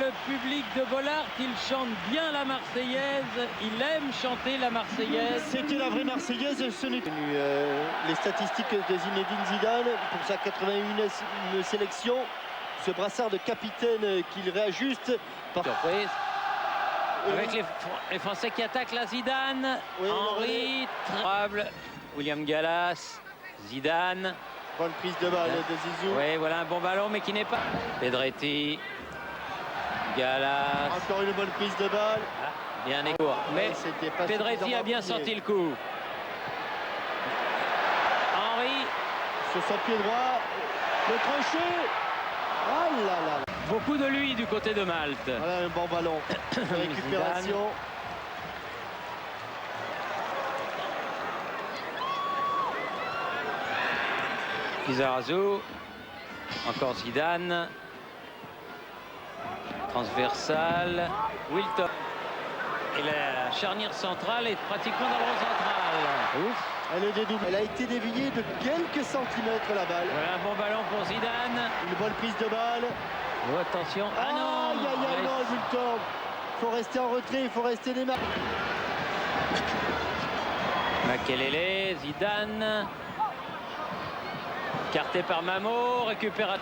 le public de Bollaert. Il chante bien la Marseillaise. Il aime chanter la Marseillaise. C'était la vraie Marseillaise. Ce n'est les statistiques de Zinedine Zidane pour sa 81e sélection. Ce brassard de capitaine qu'il réajuste. Surprise. Avec les Français qui attaquent la Zidane. Oui, Henry, Trable, William Gallas, Zidane. Bonne prise de balle de Zizou. Oui, voilà un bon ballon, mais qui n'est pas. Pedretti, Gallas. Encore une bonne prise de balle. Ah, bien écourt. Mais Pedretti a bien sorti le coup. Henry. Sur son pied droit. Le crochet. Ah là là. Beaucoup de lui du côté de Malte. Voilà un bon ballon. Récupération. Lizarazu, encore Zidane, transversal, Wilton. Et la charnière centrale est pratiquement dans le rond central. Ouf. Elle est dédoublée. Elle a été déviée de quelques centimètres la balle. Voilà un bon ballon pour Zidane. Une bonne prise de balle. Oh, attention. Ah non, aïe, aïe, aïe, non, Wilton. Il faut rester en retrait, il faut rester des mains. Makelele, Zidane. Carté par Mamo, récupération.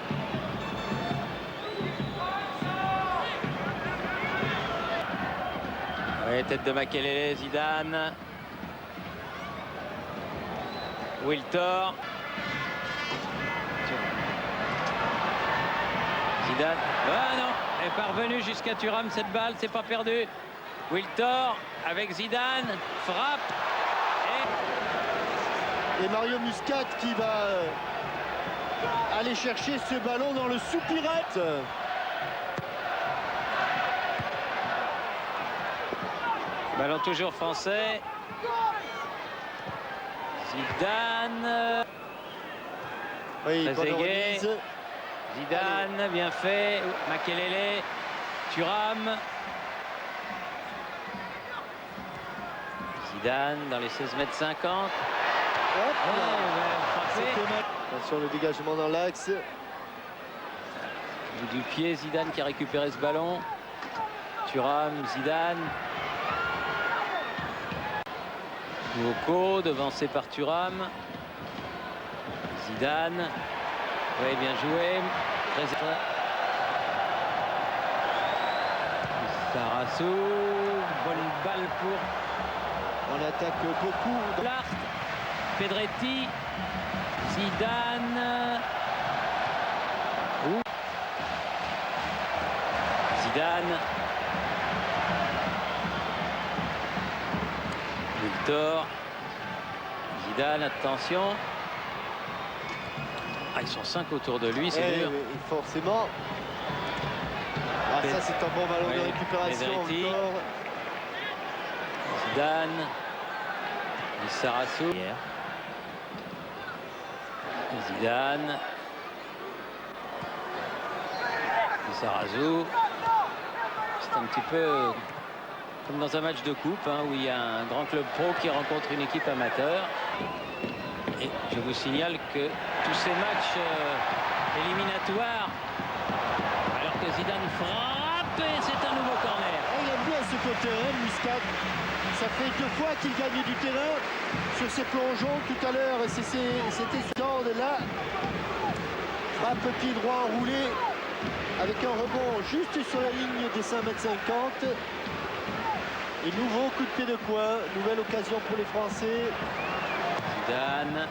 Oui, tête de Makelele, Zidane. Wiltor. Zidane. Ah non, elle est parvenue jusqu'à Thuram cette balle, c'est pas perdu. Wiltor avec Zidane, frappe. Et Mario Muscat qui va aller chercher ce ballon dans le soupirette. Ballon toujours français. Zidane. Oui, bonne remise. Zidane, allez. Bien fait. Makelele. Thuram. Zidane dans les 16,50 m. Attention le dégagement dans l'axe. Du pied, Zidane qui a récupéré ce ballon. Thuram, Zidane. Moko devancé par Thuram. Zidane. Oui, bien joué. Sarassou. Bonne balle pour. On attaque beaucoup. Lart. Pedretti. Zidane. Zidane. Victor. Zidane, attention. Ah, ils sont 5 autour de lui, c'est dur. Oui, forcément. Ah, ça, c'est un bon ballon de récupération encore. Zidane. Sarassou. Zidane. Sarassou. C'est un petit peu comme dans un match de coupe où il y a un grand club pro qui rencontre une équipe amateur. Et je vous signale que tous ces matchs éliminatoires, alors que Zidane frappe, et c'est un nouveau corner. Il aime bien ce côté, Muscat. Ça fait 2 fois qu'il gagne du terrain sur ses plongeons. Tout à l'heure, c'était ce genre de là. Frappe pied droit enroulé avec un rebond juste sur la ligne des 5,50 m. Et nouveau coup de pied de coin. Nouvelle occasion pour les Français. Zidane.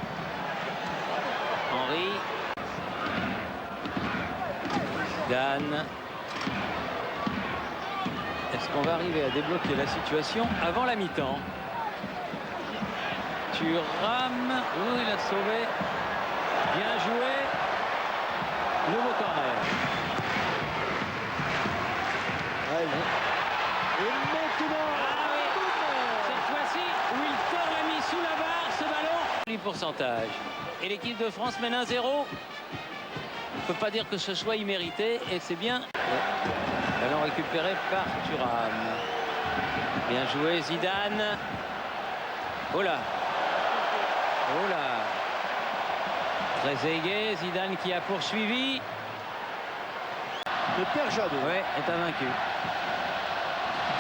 Henry. Zidane. Est-ce qu'on va arriver à débloquer la situation avant la mi-temps? Thuram. Oh, il a sauvé. Bien joué. Nouveau corner. Et maintenant, cette fois-ci, Wiltor l'a mis sous la barre, ce ballon. Le pourcentage. Et l'équipe de France mène 1-0. On ne peut pas dire que ce soit immérité, et c'est bien. Ballon récupéré par Thuram. Bien joué, Zidane. Oh là. Oh là. Trezeguet, Zidane qui a poursuivi. Le père Jadot. Ouais, est invaincu.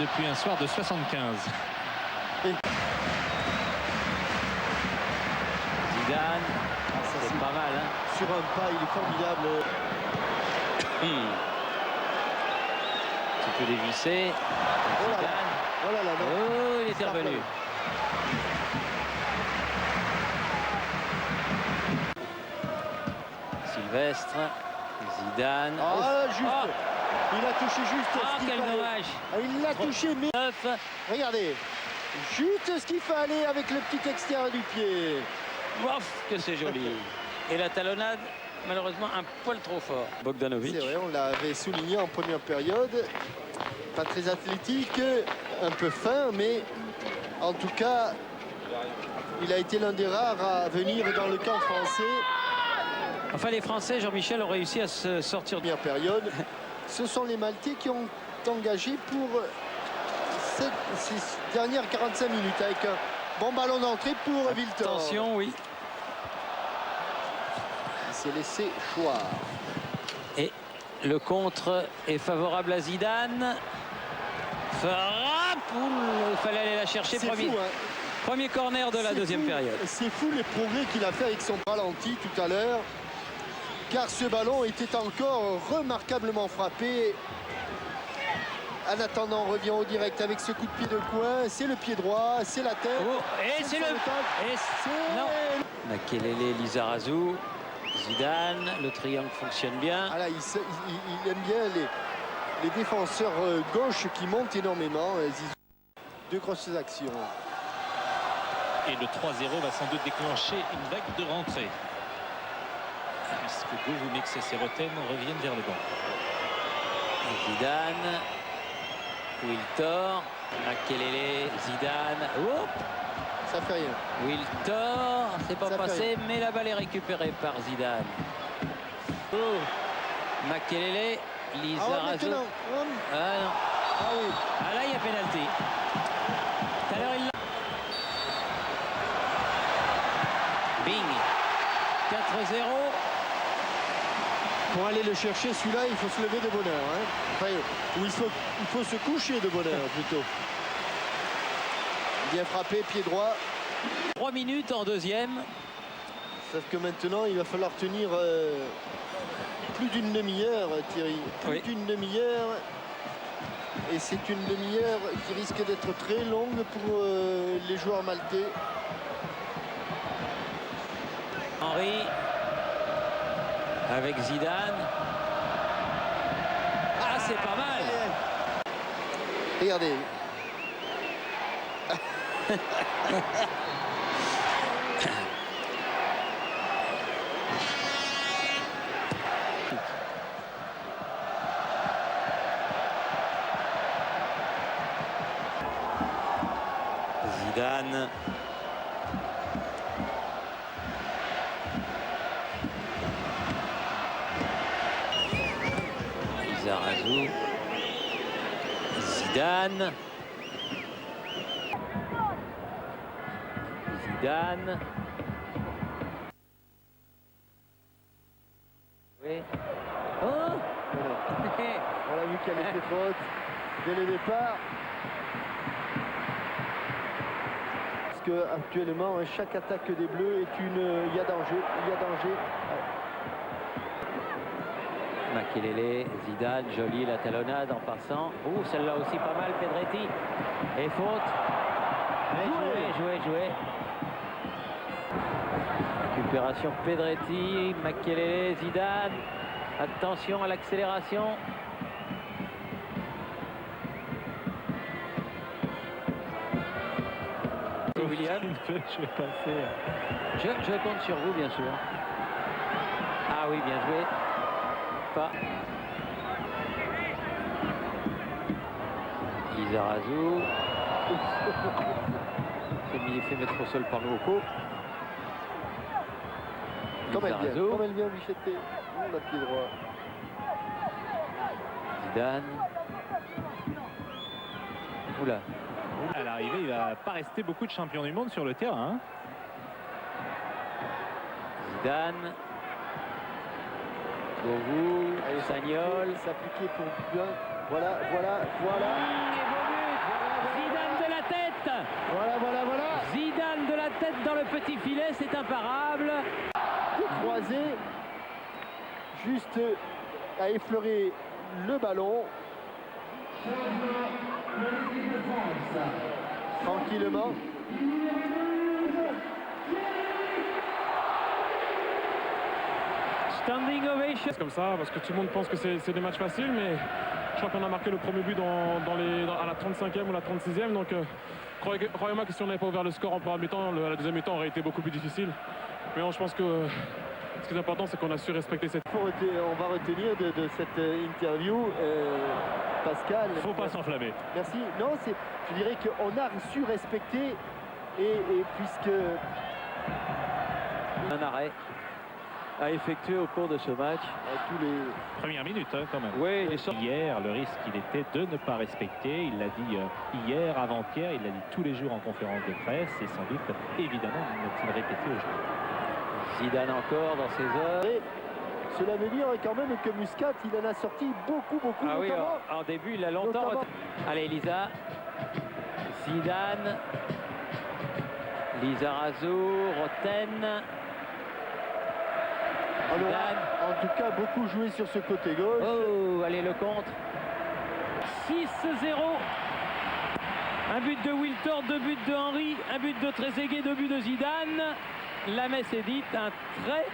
Depuis un soir de 75. Zidane, Ça, c'est pas mal, hein. sur un pas, il est formidable. Tu peux dévisser. Oh là là. Zidane. Oh là là, non. Oh, il est Frappe. revenu. Sylvestre, Zidane. Ah, juste. Ah. Il a touché juste Ah, ce qu'il quel fallait. dommage. Ah, il l'a touché, mais 9. regardez. Juste ce qu'il fallait avec le petit extérieur du pied. Ouf, que c'est joli. Et la talonnade, malheureusement, un poil trop fort. Bogdanovic. C'est vrai, on l'avait souligné en première période. Pas très athlétique, un peu fin, mais en tout cas, il a été l'un des rares à venir dans le camp français. Enfin, les Français, Jean-Michel, ont réussi à se sortir de... Première période, ce sont les Maltais qui ont engagé pour ces dernières 45 minutes avec un bon ballon d'entrée pour Wiltord. Attention, oui. Il s'est laissé choir. Et le contre est favorable à Zidane. Frappe. Il fallait aller la chercher. C'est Premier, fou, hein. premier corner de la C'est deuxième fou, période. C'est fou les progrès qu'il a fait avec son ralenti tout à l'heure. Car ce ballon était encore remarquablement frappé. En attendant, on revient au direct avec ce coup de pied de coin. C'est le pied droit, c'est la tête. Oh, et c'est le... Et non. Makelele, Lizarazu, Zidane. Le triangle fonctionne bien. Ah là, il aime bien les défenseurs gauche qui montent énormément. Zizou. Deux grosses actions. Et le 3-0 va sans doute déclencher une vague de rentrée. Puisque Govumix et Seroten reviennent vers le banc. Zidane. Wiltord. Makelele, Zidane. Oh, Ça fait rien. Wiltord. C'est pas Ça fait passé, rien. mais la balle est récupérée par Zidane. Oh. Makelele, Ah ouais, Lizarazu. maintenant. Ah non. Ah oui. Ah là, il y a pénalty. Tout à l'heure, il l'a. Bing. 4-0. Pour aller le chercher, celui-là, il faut se lever de bonheur. Hein. Enfin, ou il faut se coucher de bonheur, plutôt. Bien frappé, pied droit. 3 minutes en deuxième. Sauf que maintenant, il va falloir tenir plus d'une demi-heure, Thierry. Plus Oui. d'une demi-heure. Et c'est une demi-heure qui risque d'être très longue pour les joueurs maltais. Henry. Avec Zidane. Ah, c'est pas mal. Regardez. Zidane. Lizarazu. Zidane. Zidane. Oui. Oh. On l'a vu qu'elle était faute dès le départ. Parce que actuellement, chaque attaque des Bleus est une. Il y a danger. Il y a danger. Makelele, Zidane, jolie la talonnade en passant. Oh, celle-là aussi pas mal, Pedretti. Et faute. Joué. Récupération Pedretti, Makelele, Zidane. Attention à l'accélération. William, Je vais passer. je compte sur vous, bien sûr. Ah oui, bien joué. Pas. Lizarazu. C'est fait mettre au sol par Louko. Comme elle vient, Lizarazu. comme elle vient, Bicheté. La pied droit. Zidane. Oula. À l'arrivée, il va pas rester beaucoup de champions du monde sur le terrain. Hein. Zidane. Govou, Sagnol. S'appliquer pour bien. Voilà. Et beau but. Zidane de la tête. Voilà. Zidane de la tête dans le petit filet, c'est imparable. Croisé, juste à effleurer le ballon. Tranquillement. Standing ovation. C'est comme ça, parce que tout le monde pense que c'est des matchs faciles, mais je crois qu'on a marqué le premier but à la 35e ou la 36e, donc croyez-moi que si on n'avait pas ouvert le score en première mi-temps, la deuxième mi-temps aurait été beaucoup plus difficile. Mais non, je pense que ce qui est important, c'est qu'on a su respecter cette... On va retenir de cette interview, Pascal. Il ne faut pas s'enflammer. Merci. Non, je dirais qu'on a su respecter et puisque... Un arrêt à effectuer au cours de ce match. Tous les... Première minute, hein, quand même. Oui, Hier, le risque, il était de ne pas respecter. Il l'a dit hier, avant-hier, il l'a dit tous les jours en conférence de presse. Et sans doute, évidemment, il répété aux joueurs. Zidane encore dans ses heures. Et cela veut dire quand même que Muscat, il en a sorti beaucoup, Ah oui, notamment. en début, il a longtemps... Notamment. Allez, Lisa. Zidane. Lizarazu, Roten. On aura en tout cas beaucoup joué sur ce côté gauche. Oh, allez, le contre. 6-0. Un but de Wiltord, 2 buts de Henry, un but de Trezeguet, 2 buts de Zidane. La messe est dite, un très...